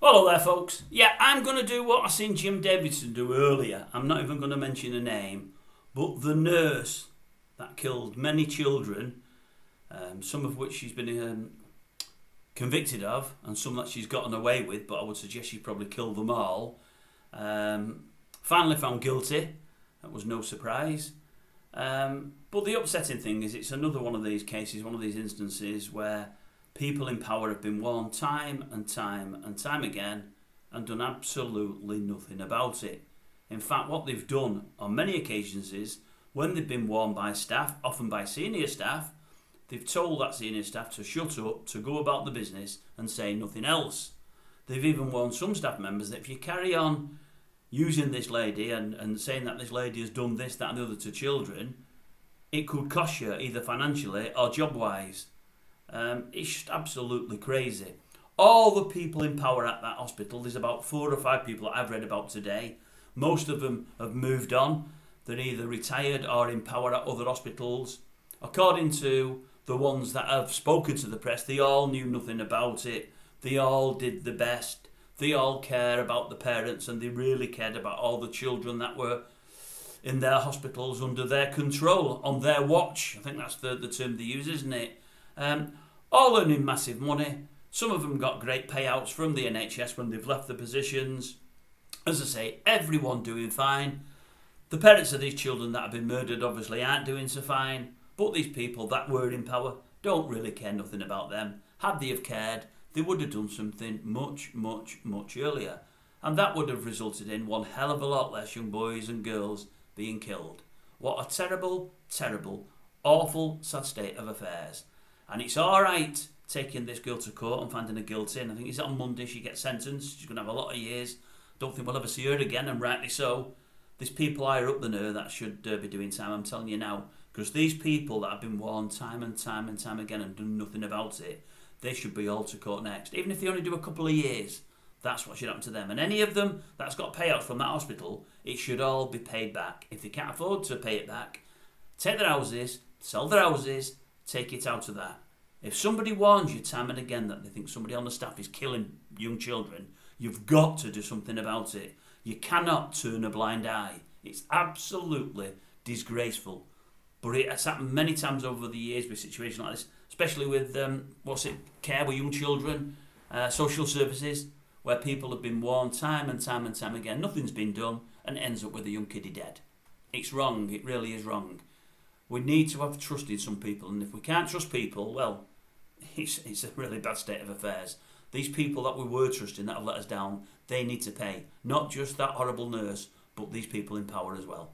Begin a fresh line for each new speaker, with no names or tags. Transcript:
Hello there, folks. Yeah, I'm going to do what I seen Jim Davidson do earlier. I'm not even going to mention a name, but the nurse that killed many children, some of which she's been convicted of, and some that she's gotten away with, but I would suggest she probably killed them all. Finally found guilty. That was no surprise. But the upsetting thing is it's another one of these cases, one of these instances where people in power have been warned time and time and time again and done absolutely nothing about it. In fact, what they've done on many occasions is when they've been warned by staff, often by senior staff, they've told that senior staff to shut up, to go about the business and say nothing else. They've even warned some staff members that if you carry on using this lady and saying that this lady has done this, that and the other to children, it could cost you either financially or job-wise. It's just absolutely crazy. All the people in power at that hospital, there's about 4 or 5 people that I've read about today. Most of them have moved on. They're either retired or in power at other hospitals. According to the ones that have spoken to the press, they all knew nothing about it. They all did the best. They all care about the parents, and they really cared about all the children that were in their hospitals under their control, on their watch. I think that's the term they use, isn't it? All earning massive money. Some of them got great payouts from the NHS when they've left the positions. As I say, everyone doing fine. The parents of these children that have been murdered obviously aren't doing so fine, but these people that were in power don't really care nothing about them. Had they have cared, they would have done something much, much, much earlier, and that would have resulted in one hell of a lot less young boys and girls being killed. What a terrible, terrible, awful, sad state of affairs. And it's alright taking this girl to court and finding her guilty, and I think it's on Monday she gets sentenced. She's going to have a lot of years. Don't think we'll ever see her again, and rightly so. There's people higher up than her that should be doing time, I'm telling you now, because these people that have been warned time and time and time again and done nothing about it, they should be hauled to court next. Even if they only do a couple of years, that's what should happen to them. And any of them that's got payouts from that hospital, it should all be paid back. If they can't afford to pay it back, take their houses, sell their houses, take it out of that. If somebody warns you time and again that they think somebody on the staff is killing young children, you've got to do something about it. You cannot turn a blind eye. It's absolutely disgraceful. But it has happened many times over the years with situations like this, especially with, care with young children, social services, where people have been warned time and time and time again. Nothing's been done, and it ends up with a young kiddie dead. It's wrong. It really is wrong. We need to have trust in some people, and if we can't trust people, well, it's a really bad state of affairs. These people that we were trusting that have let us down, they need to pay. Not just that horrible nurse, but these people in power as well.